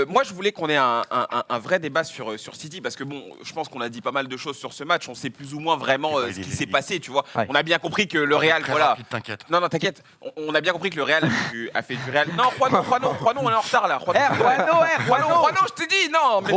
Moi, je voulais qu'on ait un vrai débat sur City, parce que bon, je pense qu'on a dit pas mal de choses sur ce match. On sait plus ou moins vraiment ce qui s'est passé, tu vois. Ouais. On a bien compris que le Real, Très voilà. rapide, t'inquiète. Non, t'inquiète. On a bien compris que le Real a fait du Real. Non, Juano, on est en retard là. Juano, je t'ai dit, non. Mais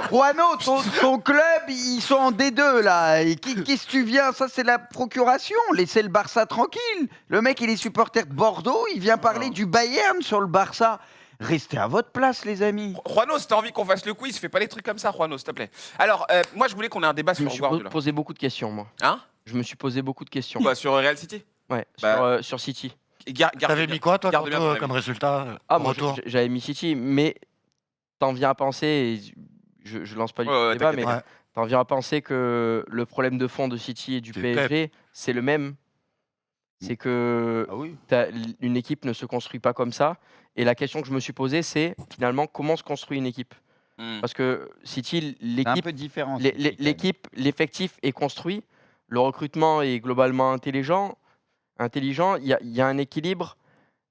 Juano, ton club, ils sont en D2 là. Et qu'est-ce que tu viens? Ça, c'est la procuration. Laissez le Barça tranquille. Le mec, il est supporter de Bordeaux. Il vient parler du Bayern sur le Barça. Restez à votre place, les amis. Juano, si t'as envie qu'on fasse le quiz, fais pas les trucs comme ça, Juano, s'il te plaît. Alors, moi, je voulais qu'on ait un débat Je me sur suis Guardiola. posé beaucoup de questions, moi. Hein? Je me suis posé beaucoup de questions. Bah, sur Real City. Ouais, Bah, sur City. T'avais mis quoi, toi, garde bien ton avis. comme résultat Ah, au moi, retour j'avais mis City, mais t'en viens à penser, et je lance pas du Ouais, débat, mais Ouais. t'en viens à penser que le problème de fond de City et du C'est PSG, c'est le même. C'est que Ah oui. une équipe ne se construit pas comme ça. Et la question que je me suis posée, c'est finalement comment se construit une équipe. Parce que City, C'est un peu différent. l'équipe, l'effectif est construit, le recrutement est globalement intelligent. Il y a un équilibre,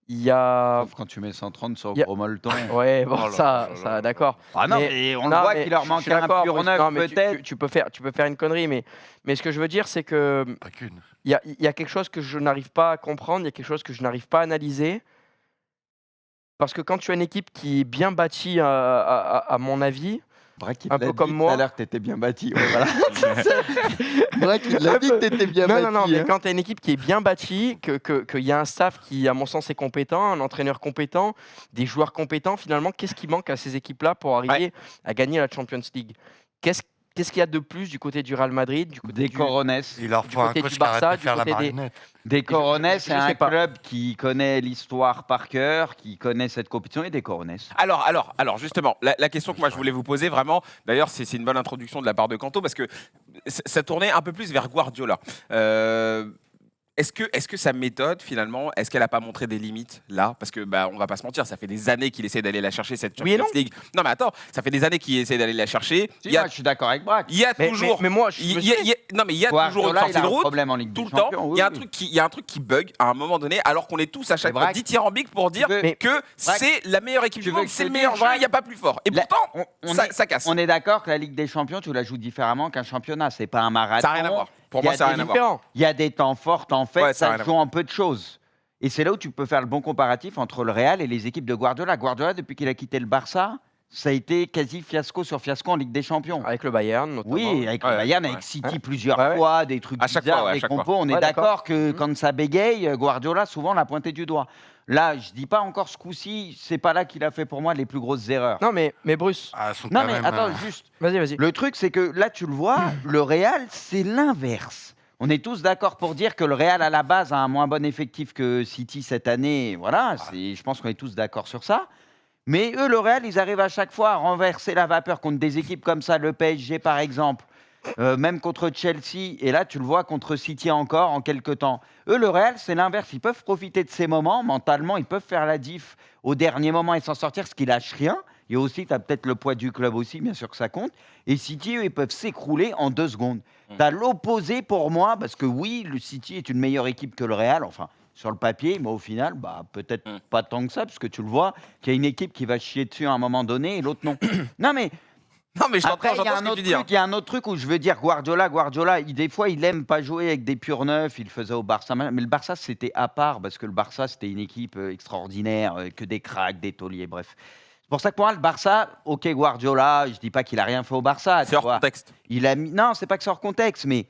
il y a... Sauf quand tu mets 130 sur y a- gros molleton. Ouais, bon, Oh là ça, là là. d'accord. Ah non, Mais- mais on non, le voit mais qu'il leur je manque suis un d'accord, pur Bruce, neuf non, mais peut-être. tu peux faire une connerie, mais ce que je veux dire, c'est que Pas qu'une. il y a quelque chose que je n'arrive pas à comprendre, il y a quelque chose que je n'arrive pas à analyser. Parce que quand tu as une équipe qui est bien bâtie, à mon avis, un peu comme moi. Tout à l'heure que t'étais bien bâti. Ouais, voilà. Braque, il l'a dit que t'étais bien bâti. non, mais hein. quand tu as une équipe qui est bien bâtie, qu'il y a un staff qui, à mon sens, est compétent, un entraîneur compétent, des joueurs compétents, finalement, qu'est-ce qui manque à ces équipes-là pour arriver à gagner la Champions League? Qu'est-ce qu'il y a de plus du côté du Real Madrid, du côté Des du... Coronets. Il leur Du faut un côté coach du qui arrête Barça, de du faire la côté des- marionnette. Des Coronets, je c'est sais un pas. club qui connaît l'histoire par cœur, qui connaît cette compétition et des Coronets. Alors, justement, la question que moi je voulais vous poser vraiment, d'ailleurs, c'est une bonne introduction de la part de Kanto, parce que ça tournait un peu plus vers Guardiola. Est-ce que sa méthode, finalement, est-ce qu'elle n'a pas montré des limites là? Parce que, on va pas se mentir, ça fait des années qu'il essaie d'aller la chercher, cette Oui et Champions non. League. Non, mais attends, ça fait des années qu'il essaie d'aller la chercher. Si, moi, je suis d'accord avec Braque. Il y a toujours. Mais moi, je il me y a- suis- il y a- non, mais il y a toujours une Guardiola, sortie il a de un route. problème en Ligue Tout des le temps, Champions. il y a un truc qui bug à un moment donné, alors qu'on est tous à chaque Mais fois Braque, dithyrambiques pour dire tu veux- Mais- que c'est la meilleure équipe tu du veux monde, que c'est je le te meilleur dise, jeu, il Braque, n'y a pas plus fort. Et la- pourtant, ça casse. On est d'accord que la Ligue des Champions, tu la joues différemment qu'un championnat. C'est pas un marathon. Ça n'a rien à voir. Pour Il y moi, a ça n'a des rien à voir. différent. Il y a des temps forts, en fait, Ouais, ça a ça rien à joue en peu de choses. Et c'est là où tu peux faire le bon comparatif entre le Real et les équipes de Guardiola. Guardiola, depuis qu'il a quitté le Barça, ça a été quasi fiasco sur fiasco en Ligue des Champions. Avec le Bayern, notamment. Oui, avec le Ouais, Bayern, ouais. avec City Ouais. plusieurs Ouais, ouais. fois, des trucs À chaque bizarres, fois, ouais, à des chaque compos. fois. On est Ouais, d'accord d'accord. que quand ça bégaye, Guardiola, souvent, l'a pointé du doigt. Là, je dis pas encore ce coup-ci, c'est pas là qu'il a fait pour moi les plus grosses erreurs. Non, mais Bruce, Ah, elles sont Non, quand mais même, attends, juste. vas-y. Le truc, c'est que là, tu le vois, le Real, c'est l'inverse. On est tous d'accord pour dire que le Real, à la base, a un moins bon effectif que City cette année. Voilà, je pense qu'on est tous d'accord sur ça. Mais eux, le Real, ils arrivent à chaque fois à renverser la vapeur contre des équipes comme ça, le PSG par exemple, même contre Chelsea. Et là, tu le vois contre City encore en quelques temps. Eux, le Real, c'est l'inverse. Ils peuvent profiter de ces moments. Mentalement, ils peuvent faire la diff au dernier moment et s'en sortir, ce qui lâche rien. Et aussi, tu as peut-être le poids du club aussi, bien sûr que ça compte. Et City, eux, ils peuvent s'écrouler en 2 secondes. Tu as l'opposé pour moi, parce que oui, le City est une meilleure équipe que le Real, enfin, sur le papier, mais au final, peut-être pas tant que ça, parce que tu le vois, qu'il y a une équipe qui va chier dessus à un moment donné et l'autre non. Non, mais Non, mais après, il y a j'entends un ce que autre tu dis. truc, il y a un autre truc où je veux dire Guardiola, des fois, il aime pas jouer avec des purs neufs, il le faisait au Barça, mais le Barça, c'était à part, parce que le Barça, c'était une équipe extraordinaire, que des cracks, des tauliers, bref. C'est pour ça que pour moi, le Barça, ok, Guardiola, je dis pas qu'il a rien fait au Barça. C'est tu hors vois. contexte. Il a mis... Non, c'est pas que c'est hors contexte, mais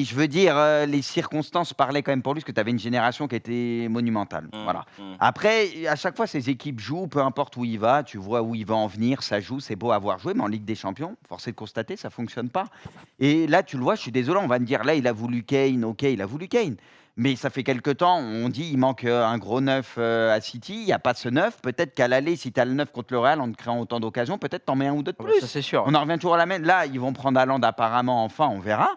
je veux dire, les circonstances parlaient quand même pour lui, parce que tu avais une génération qui était monumentale. Voilà. Après, à chaque fois, ces équipes jouent, peu importe où il va, tu vois où il va en venir, ça joue, c'est beau à voir jouer, mais en Ligue des Champions, force est de constater, ça fonctionne pas. Et là, tu le vois, je suis désolé, on va me dire, là, il a voulu Kane, ok, il a voulu Kane. Mais ça fait quelque temps, on dit il manque un gros neuf à City, il n'y a pas ce neuf. Peut-être qu'à l'aller, si tu as le neuf contre le Real en te créant autant d'occasions, peut-être t'en mets un ou deux de plus. Ça, c'est sûr. On en revient toujours à la même. Là, ils vont prendre Haaland apparemment, enfin, on verra.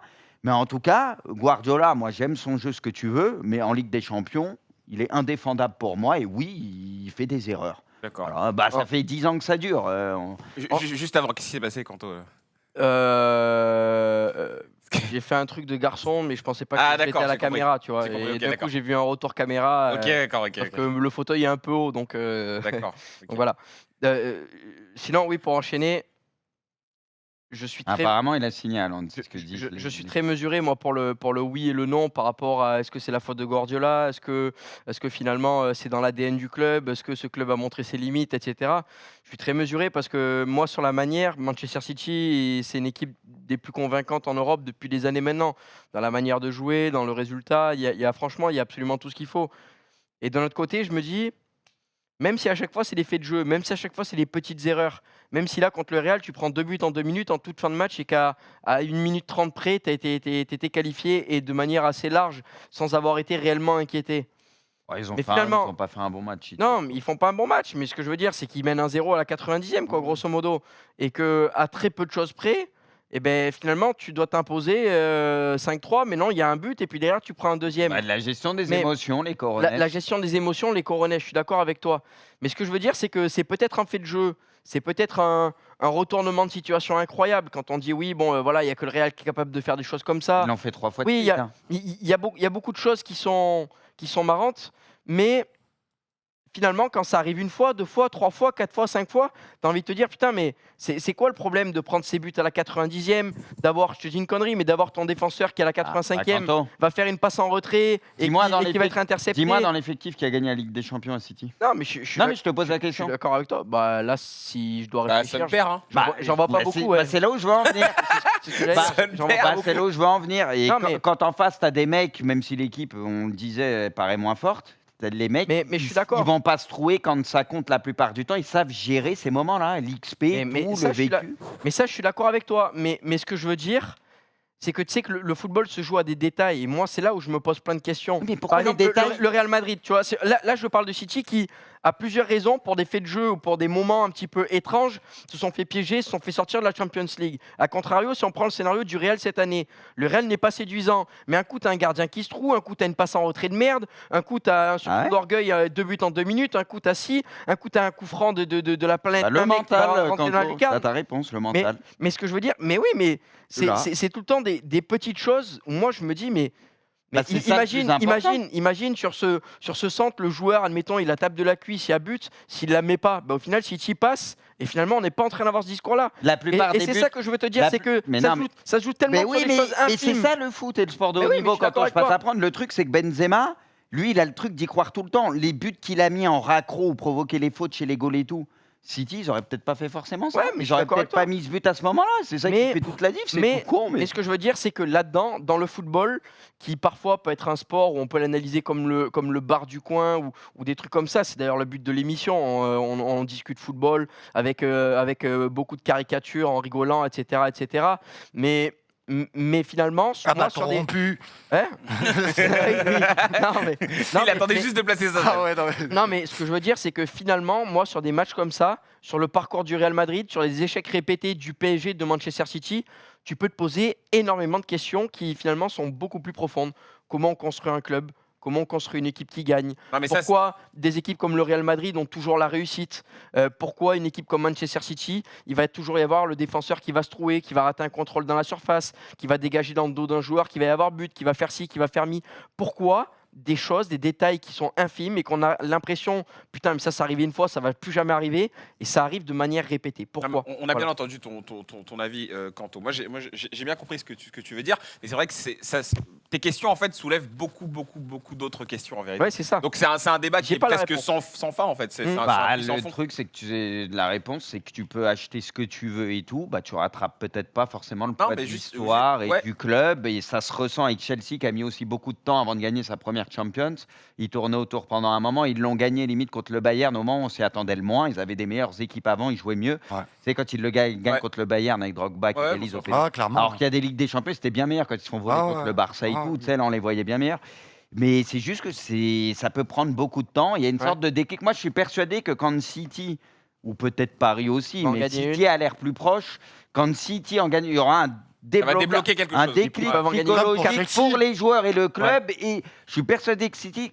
Mais en tout cas, Guardiola, moi j'aime son jeu, ce que tu veux, mais en Ligue des Champions, il est indéfendable pour moi. Et oui, il fait des erreurs. D'accord. Voilà, ça fait 10 ans que ça dure. Juste avant, qu'est-ce qui s'est passé, Kanto? J'ai fait un truc de garçon, mais je pensais pas Ah, que c'était d'accord, à la j'ai compris. caméra, tu vois. J'ai compris, Et ok, d'un coup, d'accord. j'ai vu un retour caméra. Ok, d'accord, ok. Sauf ok. que le fauteuil est un peu haut, donc, D'accord. ok. donc voilà. Sinon, oui, pour enchaîner, je suis très. Apparemment, il a signé à Londres, c'est ce que dit. Je suis très mesuré, moi, pour le oui et le non par rapport à est-ce que c'est la faute de Guardiola, est-ce que finalement c'est dans l'ADN du club, est-ce que ce club a montré ses limites, etc. Je suis très mesuré parce que moi, sur la manière, Manchester City, c'est une équipe des plus convaincantes en Europe depuis des années maintenant. Dans la manière de jouer, dans le résultat, franchement, il y a absolument tout ce qu'il faut. Et d'un autre côté, je me dis, même si à chaque fois c'est des faits de jeu, même si à chaque fois c'est des petites erreurs, même si là contre le Real tu prends 2 buts en 2 minutes en toute fin de match et qu'à 1 minute 30 près tu as été qualifié et de manière assez large sans avoir été réellement inquiété. Ouais, ils Mais finalement- ont pas fait un bon match. City. Non, mais ils font pas un bon match, mais ce que je veux dire c'est qu'ils mènent 1-0 à la 90e quoi, grosso modo, et que à très peu de choses près, et ben finalement tu dois t'imposer 5-3, mais non il y a un but et puis derrière tu prends un deuxième. Bah, la gestion des Mais émotions, les coronettes. La gestion des émotions, les coronets, je suis d'accord avec toi. Mais ce que je veux dire, c'est que c'est peut-être un fait de jeu, c'est peut-être un retournement de situation incroyable quand on dit oui, bon, voilà, il n'y a que le Real qui est capable de faire des choses comme ça. Ils l'ont fait 3 fois de Oui, suite. hein. Il y a beaucoup de choses qui sont marrantes, mais finalement, quand ça arrive 1 fois, 2 fois, 3 fois, 4 fois, 5 fois, tu as envie de te dire putain, mais c'est quoi le problème de prendre ses buts à la 90e, d'avoir, je te dis une connerie, mais d'avoir ton défenseur qui à la 85e Kanto, va faire une passe en retrait et Dis-moi dans qui va être intercepté. dis-moi dans l'effectif qui a gagné la Ligue des Champions à City. Non, mais je suis Non, mais je te pose la je suis question. d'accord avec toi. Bah là, si je dois Bah, réfléchir, ça me perd, hein. j'en vois pas Bah, beaucoup. c'est ouais. bah, c'est là où je veux en venir. C'est ce que j'allais bah, dire, j'en vois bah, pas Bah, beaucoup. c'est là où je veux en venir. Et Non, quand, mais- quand en face, tu as des mecs, même si l'équipe, on le disait, paraît moins forte, t'as les mecs, Mais je suis d'accord. ils vont pas se trouer quand ça compte la plupart du temps. Ils savent gérer ces moments-là, l'XP, Mais tout, ça, le je suis vécu. Mais ça, je suis d'accord avec toi. Mais ce que je veux dire, c'est que tu sais que le football se joue à des détails. Et moi, c'est là où je me pose plein de questions. Mais pourquoi Par exemple, les détails le Real Madrid, tu vois, là, je parle de City qui, à plusieurs raisons, pour des faits de jeu ou pour des moments un petit peu étranges, se sont fait piéger, se sont fait sortir de la Champions League. A contrario, si on prend le scénario du Real cette année, le Real n'est pas séduisant. Mais un coup, tu as un gardien qui se trouve, un coup, tu as une passe en retrait de merde, un coup, tu as un surcoup Ah ouais d'orgueil, 2 buts en 2 minutes, un coup, tu as 6, un coup, tu as un coup franc de la planète. Bah, le un mec qui va mental, rentrer dans la Kanto, lucarne. t'as ta réponse, le mental. Mais ce que je veux dire, mais oui, mais Là. c'est tout le temps des petites choses où moi je me dis, mais Bah, c'est ça le plus important. imagine sur ce centre, le joueur, admettons, il la tape de la cuisse, il y a but, s'il la met pas, bah, au final, City passe, et finalement, on n'est pas en train d'avoir ce discours-là. La Et, plupart et des c'est buts. ça que je veux te dire, la c'est que mais ça, non, ça se joue tellement Mais sur oui, des choses mais c'est infimes. ça le foot et le sport de Mais haut oui, mais niveau je suis quand d'accord on se avec passe toi. à prendre. Le truc, c'est que Benzema, lui, il a le truc d'y croire tout le temps. Les buts qu'il a mis en raccro ou provoqué les fautes chez les goals et tout. City, ils auraient peut-être pas fait forcément ça. Ouais, mais je Ils suis auraient d'accord peut-être avec toi. pas mis ce but à ce moment-là. C'est ça Mais- qui fait toute la diff. C'est mais- tout con, mais. Mais ce que je veux dire, c'est que là-dedans, dans le football, qui parfois peut être un sport où on peut l'analyser comme le bar du coin ou des trucs comme ça, c'est d'ailleurs le but de l'émission, on discute football avec beaucoup de caricatures, en rigolant, etc. etc. Mais finalement, Ah moi, bah, sur des... corrompu. Hein non, mais, non, Il attendait juste de placer ça. Ah ouais, non, mais- non, mais ce que je veux dire, c'est que finalement, moi, sur des matchs comme ça, sur le parcours du Real Madrid, sur les échecs répétés du PSG, de Manchester City, tu peux te poser énormément de questions qui finalement sont beaucoup plus profondes. Comment on construit un club ? Comment on construit une équipe qui gagne ? Non, mais ça, Pourquoi des équipes comme le Real Madrid ont toujours la réussite ? Pourquoi une équipe comme Manchester City, il va toujours y avoir le défenseur qui va se trouver, qui va rater un contrôle dans la surface, qui va dégager dans le dos d'un joueur, qui va y avoir but, qui va faire ci, qui va faire mi ? Pourquoi des choses, des détails qui sont infimes et qu'on a l'impression, putain, mais ça arrivait une fois, ça va plus jamais arriver, et ça arrive de manière répétée. Non, mais Pourquoi ? on a bien Voilà. entendu ton avis, Kanto. Moi, j'ai bien compris ce que tu veux dire. Et c'est vrai que tes questions, en fait, soulèvent beaucoup d'autres questions, en vérité. Ouais, c'est ça. Donc, c'est un débat qui J'ai est pas la presque réponse. sans fin, en fait. C'est un Bah, puits sans le fond. truc, c'est que la réponse, c'est que tu peux acheter ce que tu veux et tout. Bah, tu rattrapes peut-être pas forcément le poids de mais juste- l'histoire et ouais. du club. Et ça se ressent avec Chelsea qui a mis aussi beaucoup de temps avant de gagner sa première Champions. Ils tournaient autour pendant un moment. Ils l'ont gagné limite contre le Bayern. Au moment où on s'y attendait le moins. Ils avaient des meilleures équipes avant. Ils jouaient mieux. Ouais. C'est quand ils le gagnent Ouais. contre le Bayern avec Drogba qui Ouais, réalise bon, au ça pénalty. Ah, clairement. Alors qu'il y a des Ligues des Champions, c'était bien meilleur quand ils se font voler Ah contre ouais. le Barça et Ah tout. oui. Tu sais, là, on les voyait bien meilleurs. Mais c'est juste que ça peut prendre beaucoup de temps. Il y a une Ouais. sorte de déclic. Moi, je suis persuadé que quand City, ou peut-être Paris aussi, Va en mais gagner City a l'air plus proche, quand City en gagne, il y aura un Ça va développement, débloquer quelque un chose. déclic Ils peuvent en gagner comme psychologique avec pour qui les joueurs et le club. Et je suis persuadé que City,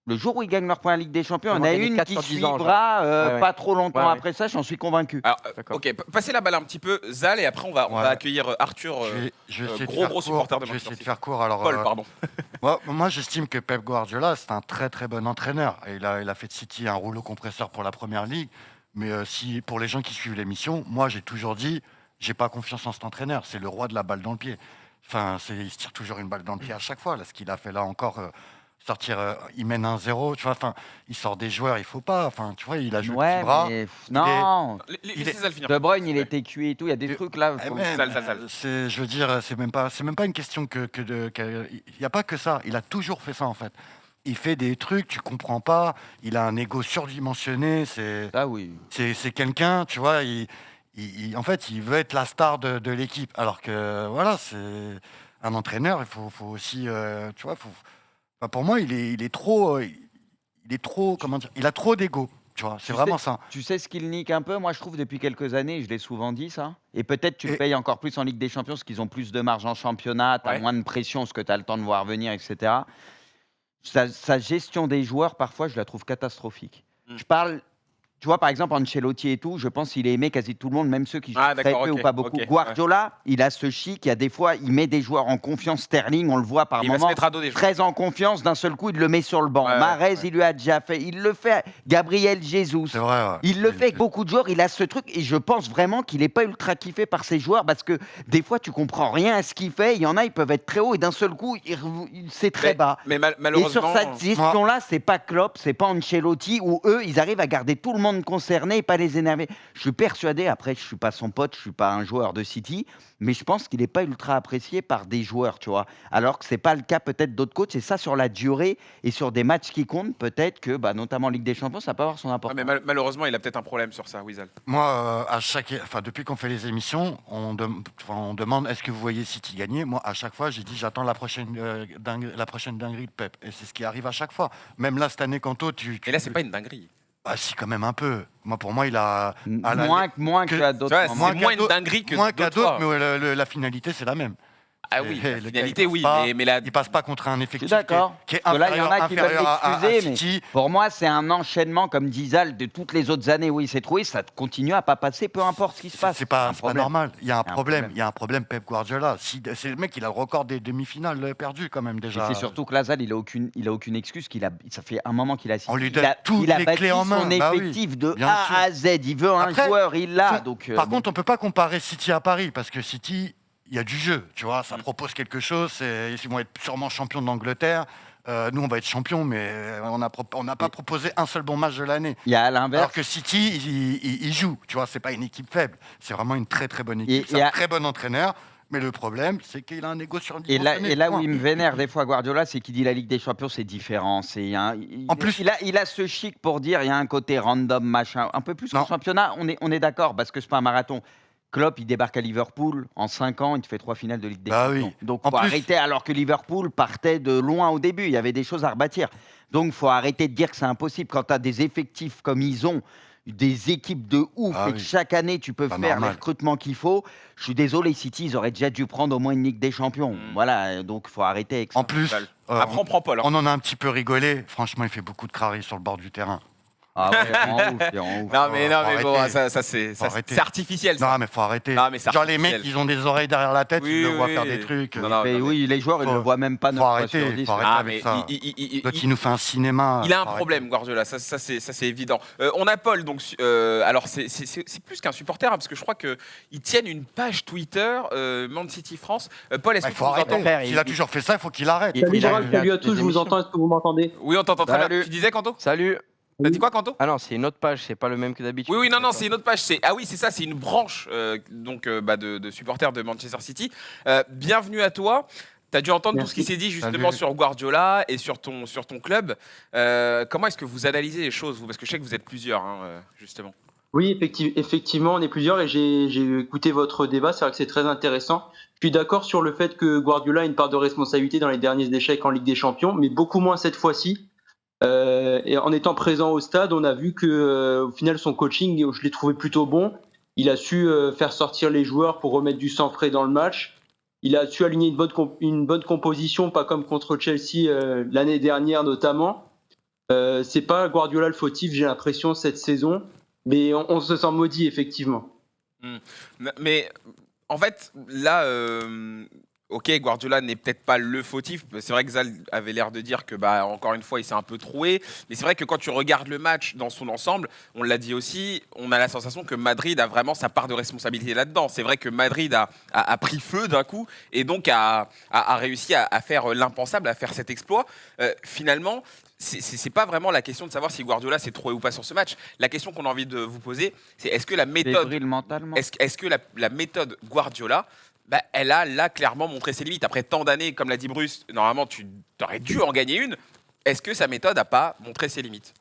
Le jour où ils gagnent leur première Ligue des Champions, Ils il y en vont a gagner une 4 qui sur 10 ans, suivra Ouais. pas trop longtemps Ouais. après ça, j'en suis convaincu. Alors, D'accord. ok, passez la balle un petit peu, Zal, et après on va Ouais. accueillir Arthur, Je vais essayer de gros faire gros court. supporter de Je vais Manchester essayer de City. faire court. Alors, Paul, pardon. moi, j'estime que Pep Guardiola, c'est un très très bon entraîneur. Et il a fait de City un rouleau compresseur pour la première ligue. Mais si pour les gens qui suivent l'émission, moi j'ai toujours dit, j'ai pas confiance en cet entraîneur. C'est le roi de la balle dans le pied. Enfin, il se tire toujours une balle dans le pied à chaque fois. Là, ce qu'il a fait là encore, sortir, il mène 1-0. Tu vois, enfin, il sort des joueurs, il faut pas. Enfin, tu vois, il a joué le Ouais, petit bras. mais non. Il Laissez Zal finir. De Bruyne, il était cuit et tout. Il y a des trucs là. Eh faut- ben, Sale. je veux dire, c'est même pas une question il n'y a pas que ça. Il a toujours fait ça en fait. Il fait des trucs, tu comprends pas. Il a un ego surdimensionné. Ah oui. C'est quelqu'un, tu vois. En fait, il veut être la star de l'équipe. Alors que voilà, c'est un entraîneur. Il faut aussi, tu vois. Enfin, pour moi, il est trop. Il est trop. Comment dire? Il a trop d'ego. Tu vois. C'est Tu vraiment ça. Tu sais ce qu'il nique un peu? Moi, je trouve depuis quelques années, je l'ai souvent dit ça. Et peut-être tu le Et- payes encore plus en Ligue des Champions parce qu'ils ont plus de marge en championnat, tu as Ouais. moins de pression parce que tu as le temps de voir venir, etc. Sa gestion des joueurs, parfois, je la trouve catastrophique. Je parle, tu vois, par exemple, Ancelotti et tout, je pense qu'il est aimé quasi tout le monde, même ceux qui jouent Ah, très d'accord, peu ok, ou pas beaucoup. ok, Guardiola, il a ce chic, il y a des fois, il met des joueurs en confiance. Sterling, on le voit par Il va se moments. mettre à dos des joueurs. Très en confiance, d'un seul coup, il le met sur le banc. Ouais, Mahrez, ouais. il lui a déjà fait. Il le fait. Gabriel Jesus. C'est vrai. Ouais. Il le fait avec beaucoup de joueurs, il a ce truc, et je pense vraiment qu'il n'est pas ultra kiffé par ses joueurs, parce que des fois, tu comprends rien à ce qu'il fait. Il y en a, ils peuvent être très hauts, et d'un seul coup, c'est très bas. Mais Et malheureusement. sur cette gestion-là, c'est pas Klopp, c'est pas Ancelotti, où eux, ils arrivent à garder tout le monde concerné et pas les énerver. Je suis persuadé, après, je suis pas son pote, je suis pas un joueur de City, mais je pense qu'il n'est pas ultra apprécié par des joueurs, tu vois. Alors que c'est pas le cas peut-être d'autres coachs, et ça, sur la durée et sur des matchs qui comptent, peut-être que, notamment en Ligue des Champions, ça peut avoir son Ouais, importance. mais malheureusement, il a peut-être un problème sur ça, Wizal. Moi, depuis qu'on fait les émissions, on demande est-ce que vous voyez City gagner. Moi, à chaque fois, j'ai dit j'attends la prochaine dinguerie de Pep. Et c'est ce qui arrive à chaque fois. Même là, cette année, Kanto, Et là, c'est pas une dinguerie. Ah si, quand même un peu. Moi, pour moi, il a... à la- Moins que- qu'à d'autres Tu vois, moments. c'est moins une dinguerie que moins qu'à d'autres d'autres, fois. mais la finalité, c'est la même. Ah oui, Et la le gars, finalité, il passe oui, pas- mais la... Il passe pas contre un effectif d'accord. qui est Parce que là, il y en a qui veulent inférieur à l'excuser, mais City. pour moi, c'est un enchaînement, comme dit Zal, de toutes les autres années où il s'est trouvé. Ça continue à pas passer, peu importe ce qui se passe. C'est pas, Un c'est pas problème. normal. Il y a un un problème. problème. Il y a un problème, Pep Guardiola. C'est le mec, il a le record des demi-finales perdues quand même Et déjà. c'est surtout que là, Zal, il a aucune excuse. Ça fait un moment qu'il a signé. On lui Il donne a- toutes il a les bâti clés en main. son Bah oui, effectif de bien A sûr. à Z. Il veut un Après, joueur, il l'a. Donc, Par contre, on peut pas comparer City à Paris parce que City, il y a du jeu, tu vois, ça propose quelque chose. Ils vont être sûrement champions d'Angleterre. Nous, on va être champions, mais on n'a pas proposé un seul bon match de l'année. il y a à Alors l'inverse. que City, il joue, tu vois, c'est pas une équipe faible. C'est vraiment une très très bonne équipe. Et C'est à- un très bon entraîneur. Mais le problème, c'est qu'il a un égo Et surdimensionné. là où point. il me vénère des fois Guardiola, c'est qu'il dit la Ligue des Champions, c'est différent. En plus- il a ce chic pour dire il y a un côté random, machin. Un peu plus qu'en Non. championnat, on est d'accord, parce que c'est pas un marathon. Klopp, il débarque à Liverpool, en 5 ans, il te fait 3 finales de Ligue des Bah Champions. oui. Donc, En faut plus- arrêter, alors que Liverpool partait de loin au début, il y avait des choses à rebâtir. Donc, faut arrêter de dire que c'est impossible. Quand tu as des effectifs comme ils ont, des équipes de ouf, Ah et que oui. chaque année, tu peux Pas faire les normal. recrutements qu'il faut, je suis désolé, City, ils auraient déjà dû prendre au moins une Ligue des Champions. Voilà, donc faut arrêter avec ça. En plus, Val. Après, on prend Paul. hein. on en a un petit peu rigolé. Franchement, il fait beaucoup de crari sur le bord du terrain. Ah ouais, en ouf, c'est en ouf. Non, mais Faut bon, arrêter. c'est arrêter. artificiel. Ça. Non, mais faut arrêter. Non, mais c'est Genre les mecs, artificiel. ils ont des oreilles derrière la tête, Oui, ils le voient oui, faire oui. des trucs. Non, non, Mais oui, les joueurs, ils ne Faut- le voient même pas 9 faut fois arrêter, sur 10. faut arrêter. Ah, avec mais ça. il- L'autre, il nous fait un cinéma. Il a un Faut arrêter. problème, Guardiola, ça c'est évident. On a Paul, donc, alors c'est plus qu'un supporter, hein, parce que je crois qu'ils tiennent une page Twitter, Man City France. Paul, est-ce Bah, que il tu faut nous arrêter. entends Père, S'il a toujours fait ça, il faut qu'il arrête. Il- Salut il a- Gérald, il a salut à des tous, je vous émissions. entends, est-ce que vous m'entendez? Oui, on t'entend très bien. Salut. Tu disais, Kanto? Salut. T'as dit quoi, Kanto? Ah non, c'est une autre page, c'est pas le même que d'habitude. Oui, non, c'est une autre page. Ah oui, c'est ça, c'est une branche de supporters de Manchester City. Bienvenue à toi. Tu as dû entendre tout ce qui Merci. s'est dit justement Salut. sur Guardiola et sur ton club. Comment est-ce que vous analysez les choses, vous? Parce que je sais que vous êtes plusieurs, hein, justement. Oui, effectivement, on est plusieurs et j'ai écouté votre débat, c'est vrai que c'est très intéressant. Je suis d'accord sur le fait que Guardiola a une part de responsabilité dans les derniers échecs en Ligue des Champions, mais beaucoup moins cette fois-ci. Et en étant présent au stade, on a vu que au final son coaching, je l'ai trouvé plutôt bon. Il a su faire sortir les joueurs pour remettre du sang frais dans le match. Il a su aligner une bonne composition, pas comme contre Chelsea l'année dernière notamment. C'est pas Guardiola le fautif, j'ai l'impression, cette saison, mais on se sent maudit, effectivement. Mais en fait, là, ok, Guardiola n'est peut-être pas le fautif. C'est vrai que Zal avait l'air de dire que, bah, encore une fois, il s'est un peu troué. Mais c'est vrai que quand tu regardes le match dans son ensemble, on l'a dit aussi, on a la sensation que Madrid a vraiment sa part de responsabilité là-dedans. C'est vrai que Madrid a pris feu d'un coup et donc a réussi à faire l'impensable, à faire cet exploit. Finalement, c'est pas vraiment la question de savoir si Guardiola s'est troué ou pas sur ce match. La question qu'on a envie de vous poser, c'est est-ce que la méthode, Fébrile mentalement. est-ce que la méthode Guardiola, bah, elle a là clairement montré ses limites. Après tant d'années, comme l'a dit Bruce, normalement tu aurais dû en gagner une. Est-ce que sa méthode n'a pas montré ses limites?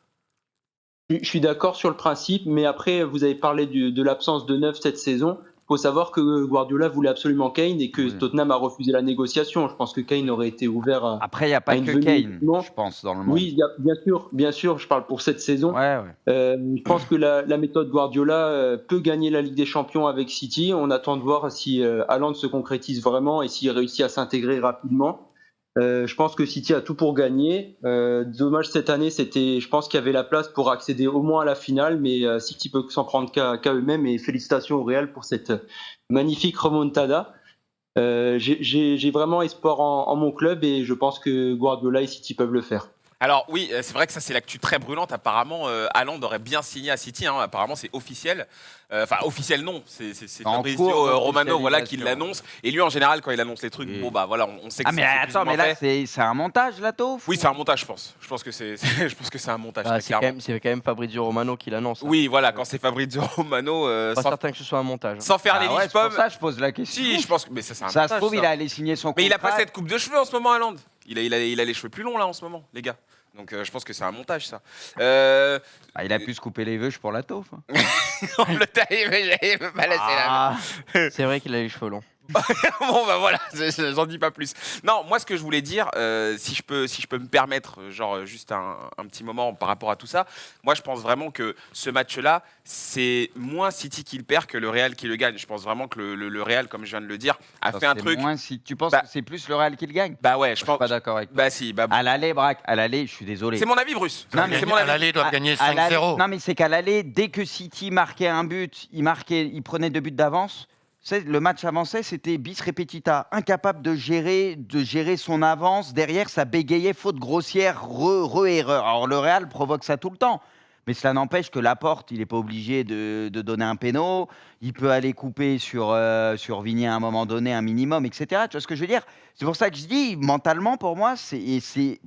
Je suis d'accord sur le principe, mais après, vous avez parlé de l'absence de neuf cette saison. Il faut savoir que Guardiola voulait absolument Kane et que Oui. Tottenham a refusé la négociation. Je pense que Kane aurait été ouvert à. Après, il n'y a pas une que venue, Kane, non. je pense, dans le monde. Oui, bien sûr, je parle pour cette saison. Ouais. Je pense que la méthode Guardiola peut gagner la Ligue des Champions avec City. On attend de voir si Haaland se concrétise vraiment et s'il réussit à s'intégrer rapidement. Je pense que City a tout pour gagner. Dommage cette année, je pense qu'il y avait la place pour accéder au moins à la finale, mais City peut s'en prendre qu'à eux-mêmes. Et félicitations au Real pour cette magnifique remontada. J'ai vraiment espoir en mon club et je pense que Guardiola et City peuvent le faire. Alors oui, c'est vrai que ça c'est l'actu très brûlante. Apparemment, Haaland aurait bien signé à City. Hein. Apparemment, c'est officiel. Enfin, officiel non. C'est En Fabrizio cours Romano, voilà, qui d'officialisation. l'annonce. Et lui, en général, quand il annonce les trucs, Et- bon bah voilà, on sait que Ah, mais c'est plus ou attends, moins mais là, fait. c'est un montage, là, Taufe? Oui, c'est un montage, je pense. Je pense que je pense que c'est un montage. Ah, très clairement. c'est quand même Fabrizio Romano qui l'annonce. Hein. Oui, voilà, quand c'est Fabrizio Romano, Pas sans, certain que ce soit un montage. Hein. sans faire les Ah ouais, liches c'est pour pommes. ça que je pose la question. Si, je pense que mais ça c'est un Ça se montage, trouve, ça. il allait signer son Mais il a pas contrat. cette coupe de cheveux en ce moment, Haaland. Il a les cheveux plus longs là en ce moment, les gars. Donc je pense que c'est un montage, ça. Ah, il a pu se couper les vœux pour la taufe. Hein. Le taille, mais j'avais pas laissé la main. Ah, C'est vrai qu'il a les cheveux longs. Bon bah voilà, j'en dis pas plus. Non, moi ce que je voulais dire, si je peux me permettre, genre juste un petit moment par rapport à tout ça, moi je pense vraiment que ce match-là, c'est moins City qui le perd que le Real qui le gagne. Je pense vraiment que le Real, comme je viens de le dire, a fait un c'est truc. moins si tu penses Bah- que c'est plus le Real qui le gagne. Bah ouais, je Je suis pense. pas d'accord avec toi. Bah si, bah. À l'aller, Braque, à l'aller, je suis désolé. C'est mon avis, Bruce. Non, mais c'est mon À avis. l'aller, ils doivent gagner À l'aller- 5-0. Non, mais c'est qu'à l'aller, dès que City marquait un but, il prenait 2 buts d'avance. Le match avançait, c'était bis repetita, incapable de gérer son avance. Derrière, ça bégayait, faute grossière, erreur. Alors le Real provoque ça tout le temps. Mais cela n'empêche que Laporte, il n'est pas obligé de donner un péno. Il peut aller couper sur Vigny à un moment donné, un minimum, etc. Tu vois ce que je veux dire? C'est pour ça que je dis, mentalement, pour moi, c'est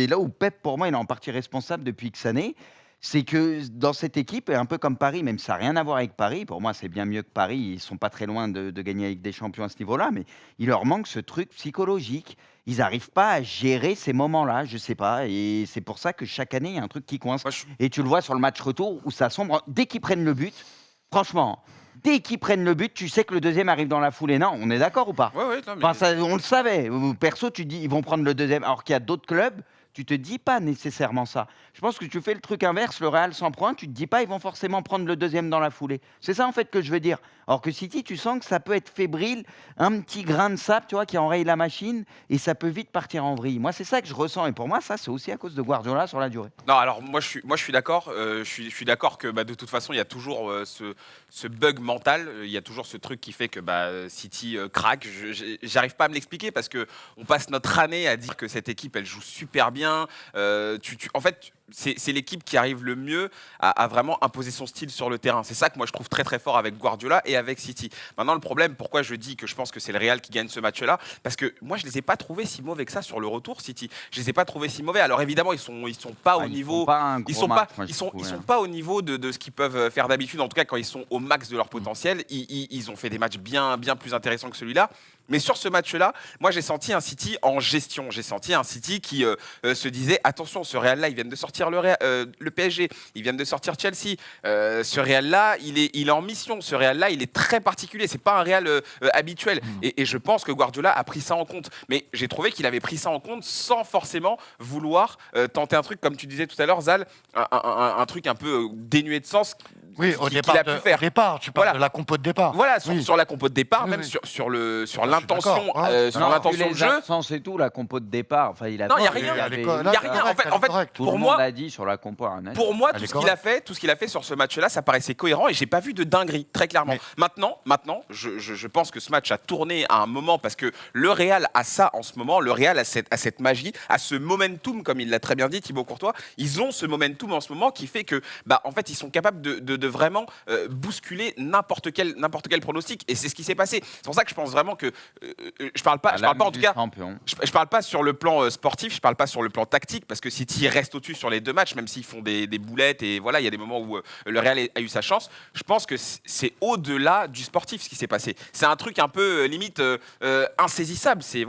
là où Pep, pour moi, il est en partie responsable depuis X années. C'est que dans cette équipe, et un peu comme Paris, même si ça n'a rien à voir avec Paris, pour moi, c'est bien mieux que Paris. Ils sont pas très loin de gagner avec des champions à ce niveau-là, mais il leur manque ce truc psychologique. Ils n'arrivent pas à gérer ces moments-là, je sais pas. Et c'est pour ça que chaque année, il y a un truc qui coince. Moi, je- Et tu le vois sur le match retour où ça sombre. Dès qu'ils prennent le but, franchement, dès qu'ils prennent le but, tu sais que le deuxième arrive dans la foulée. Non, on est d'accord ou pas? Ouais, ouais, non, mais- Enfin, ça, on le savait. Perso, tu dis, ils vont prendre le deuxième. Alors qu'il y a d'autres clubs, tu te dis pas nécessairement ça. Je pense que tu fais le truc inverse, le Real s'en prend, tu te dis pas, ils vont forcément prendre le deuxième dans la foulée. C'est ça, en fait, que je veux dire. Alors que City, tu sens que ça peut être fébrile, un petit grain de sable, tu vois, qui enraye la machine, et ça peut vite partir en vrille. Moi, c'est ça que je ressens. Et pour moi, ça, c'est aussi à cause de Guardiola sur la durée. Non, alors moi je suis d'accord. Je suis d'accord que bah, de toute façon il y a toujours ce bug mental. Il y a toujours ce truc qui fait que bah, City craque. J'arrive pas à me l'expliquer parce que on passe notre année à dire que cette équipe elle joue super bien. En fait, c'est l'équipe qui arrive le mieux à vraiment imposer son style sur le terrain. C'est ça que moi je trouve très très fort avec Guardiola et avec City. Maintenant le problème, pourquoi je dis que je pense que c'est le Real qui gagne ce match-là, parce que moi je les ai pas trouvés si mauvais que ça sur le retour City. Je les ai pas trouvés si mauvais. Alors évidemment ils sont pas au Ah, ils niveau. font pas un gros Ils sont match, pas, moi, je ils sont trouve, pas au niveau de ce qu'ils peuvent faire d'habitude. En tout cas, quand ils sont au max de leur potentiel, ils ont fait des matchs bien plus intéressants que celui-là. Mais sur ce match-là, moi j'ai senti un City en gestion. J'ai senti un City qui se disait attention, ce Real-là, ils viennent de sortir le PSG, ils viennent de sortir Chelsea. Ce Real-là, il est en mission. Ce Real-là, il est très particulier. C'est pas un Real habituel. Et je pense que Guardiola a pris ça en compte. Mais j'ai trouvé qu'il avait pris ça en compte sans forcément vouloir tenter un truc, comme tu disais tout à l'heure, Zal, un truc un peu dénué de sens. Oui, au qu'il départ, a pu faire. au départ, tu parles Voilà. de la compo de départ. Voilà, Oui. sur la compo de départ, Oui, même oui. sur suis l'intention d'accord. Ouais, sur non, l'intention les de jeu. absences et tout, la compo de départ. Enfin, il a Non, il y a fait- rien. il avait- Il y a Il y a rien. En fait, Tout pour le moi, monde l'a dit sur la compo. Rien à dire. Pour moi, Elle tout est ce qu'il a fait, sur ce match-là, ça paraissait cohérent et j'ai pas vu de dinguerie, très clairement. Mais- Maintenant, je pense que ce match a tourné à un moment parce que le Real a ça en ce moment, le Real a cette magie, a ce momentum, comme il l'a très bien dit Thibaut Courtois. Ils ont ce momentum en ce moment qui fait que, en fait, ils sont capables de vraiment bousculer n'importe quel pronostic et c'est ce qui s'est passé. C'est pour ça que je pense vraiment que je parle pas en tout cas. Je parle pas sur le plan sportif, je parle pas sur le plan tactique, parce que City reste au-dessus sur les deux matchs, même s'ils font des boulettes, et voilà, il y a des moments où le Real a eu sa chance. Je pense que c'est au-delà du sportif ce qui s'est passé. C'est un truc un peu limite insaisissable. C'est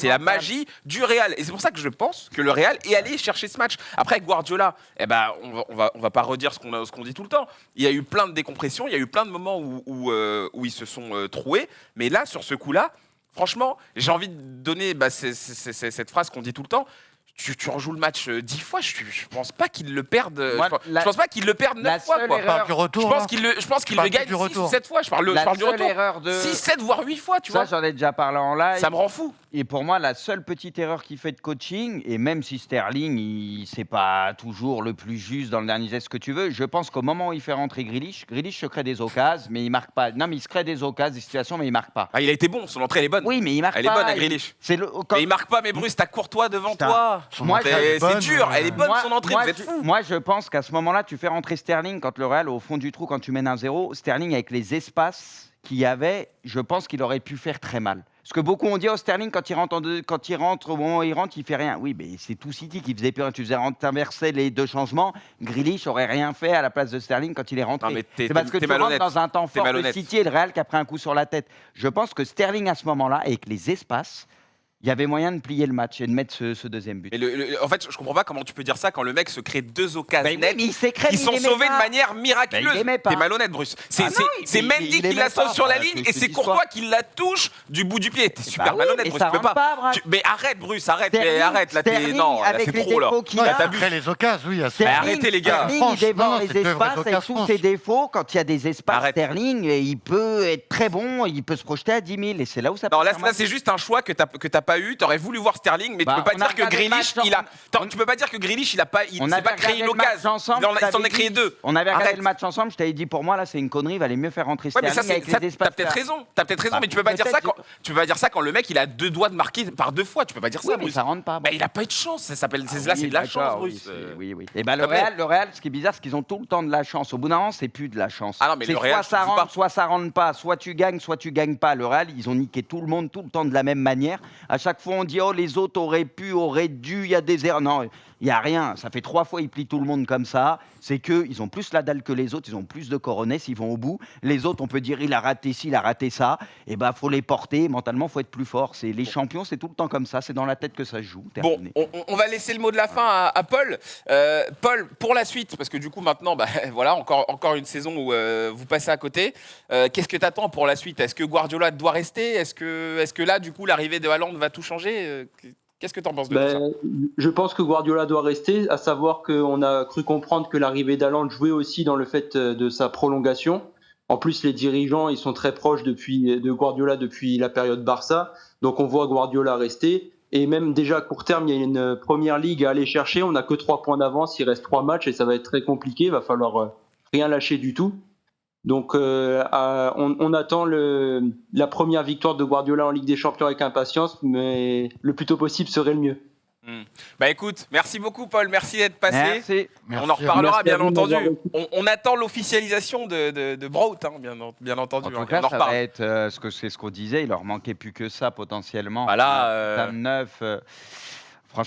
la magie du Real. Et c'est pour ça que je pense que le Real est allé chercher ce match. Après, Guardiola, on va pas redire ce qu'on dit tout le temps. Il y a eu plein de décompressions, il y a eu plein de moments où ils se sont troués, mais là, sur ce coup-là, franchement, j'ai envie de donner cette phrase qu'on dit tout le temps. Tu rejoues le match 10 fois, je pense pas qu'ils le perdent. Je pense pas qu'ils le perdent 9 fois. Quoi. On parle du retour. Je pense qu'ils le gagnent 6 ou 7 fois. Je parle du retour. 6, 7, voire 8 fois, tu vois. Ça, j'en ai déjà parlé en live. Ça me rend fou. Et pour moi, la seule petite erreur qu'il fait de coaching, et même si Sterling, c'est pas toujours le plus juste dans le dernier geste que tu veux, je pense qu'au moment où il fait rentrer Grealish se crée des occasions, mais il marque pas. Non, mais il se crée des occasions, des situations, mais il marque pas. Il a été bon, son entrée elle est bonne. Oui, mais il marque elle pas. est bonne à Grealish. Mais il marque pas, mais Bruce, t'as Courtois devant toi. C'est dur, elle est bonne son entrée, vous êtes fous. Moi, je pense qu'à ce moment-là, tu fais rentrer Sterling quand le Real, au fond du trou, quand tu mènes 1-0, Sterling avec les espaces qu'il y avait, je pense qu'il aurait pu faire très mal. Parce que beaucoup ont dit, Sterling, quand il rentre, au moment où il rentre, il fait rien. Oui, mais c'est tout City qui faisait plus rien. Tu faisais inverser les deux changements. Grealish aurait rien fait à la place de Sterling quand il est rentré. C'est parce que tu rentres dans un temps fort de City et le Real qui a pris un coup sur la tête. Je pense que Sterling, à ce moment-là, avec les espaces, il y avait moyen de plier le match et de mettre ce deuxième but. En fait, je comprends pas comment tu peux dire ça quand le mec se crée 2 occasions nettes qui sont sauvées de manière miraculeuse. T'es malhonnête, Bruce. C'est Mendy qui la sauve sur la ligne et c'est Courtois qui la touche du bout du pied. T'es super malhonnête, Bruce. Tu peux pas. Mais arrête, Bruce, arrête. Arrête, là, non, c'est trop, là. Après les occasions, oui. Arrêtez, les gars. Sterling, il dévore les espaces avec tous ses défauts. Quand il y a des espaces, Sterling, il peut être très bon, il peut se projeter à 10 000 et c'est là où ça peut. Non, là, c'est juste un choix que t'as pas eu. T'aurais voulu voir Sterling, mais tu peux pas dire que Grealish, tu peux pas dire que Grealish, il s'est pas créé une occasion. Il s'en a créé 2. On avait regardé le match ensemble. Je t'avais dit, pour moi, là, c'est une connerie. Il valait mieux faire rentrer Sterling avec les espaces. T'as peut-être raison, mais tu peux pas dire ça quand le mec il a 2 doigts de marquer par 2 fois. Tu peux pas dire ça, Bruce. Ça rentre pas. Il a pas eu de chance. Là, c'est de la chance, Bruce. Oui. Et le Real, ce qui est bizarre, c'est qu'ils ont tout le temps de la chance. Au bout d'un moment, c'est plus de la chance. Ah non, mais le Real, soit ça rentre pas, soit tu gagnes pas. Le Real, ils ont niqué tout le monde tout le temps de la même manière. À chaque fois, on dit les autres auraient pu, auraient dû, il y a des erreurs. Non, il n'y a rien. Ça fait 3 fois ils plient tout le monde comme ça. C'est qu'ils ont plus la dalle que les autres, ils ont plus de coronets, ils vont au bout. Les autres, on peut dire, il a raté ci, il a raté ça. Et faut les porter. Mentalement, faut être plus fort. Les champions, c'est tout le temps comme ça. C'est dans la tête que ça se joue. Terminé. Bon, on va laisser le mot de la fin à Paul. Paul, pour la suite, parce que du coup, maintenant, voilà, encore une saison où vous passez à côté. Qu'est-ce que tu attends pour la suite? Est-ce que Guardiola doit rester? Est-ce que là, du coup, l'arrivée de Haaland va tout changer? Qu'est-ce que tu en penses de tout ça? Je pense que Guardiola doit rester, à savoir qu'on a cru comprendre que l'arrivée d'Haaland jouait aussi dans le fait de sa prolongation. En plus, les dirigeants, ils sont très proches de Guardiola depuis la période Barça, donc on voit Guardiola rester. Et même déjà à court terme, il y a une première ligue à aller chercher, on n'a que 3 points d'avance, il reste 3 matchs et ça va être très compliqué, il va falloir rien lâcher du tout. Donc on attend la première victoire de Guardiola en Ligue des Champions avec impatience, mais le plus tôt possible serait le mieux. Écoute, merci beaucoup Paul, merci d'être passé. Merci. On en reparlera bien entendu. Merci. On attend l'officialisation de Braut, bien entendu. En tout cas, ça va être ce qu'on disait. Il leur manquait plus que ça potentiellement. Voilà. 9.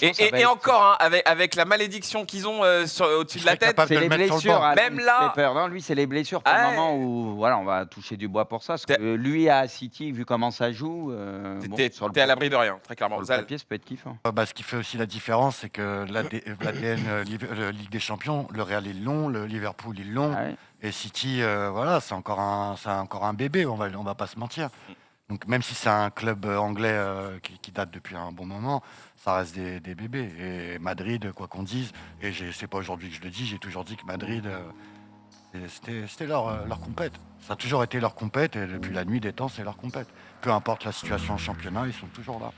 Et encore, avec la malédiction qu'ils ont au-dessus de la tête, c'est les blessures. Même là, non, lui, c'est les blessures pour le moment où on va toucher du bois pour ça. Parce que lui, à City, vu comment ça joue, t'es à l'abri de rien, très clairement. Sur le papier, ça peut être kiffant. Ce qui fait aussi la différence, c'est que l'ADN Ligue des Champions, le Real est long, le Liverpool est long, et City, c'est encore un bébé, on va pas se mentir. Donc même si c'est un club anglais qui date depuis un bon moment, ça reste des bébés. Et Madrid, quoi qu'on dise, et c'est pas aujourd'hui que je le dis, j'ai toujours dit que Madrid, C'était leur compète. Ça a toujours été leur compète et depuis la nuit des temps, c'est leur compète. Peu importe la situation en championnat, ils sont toujours là.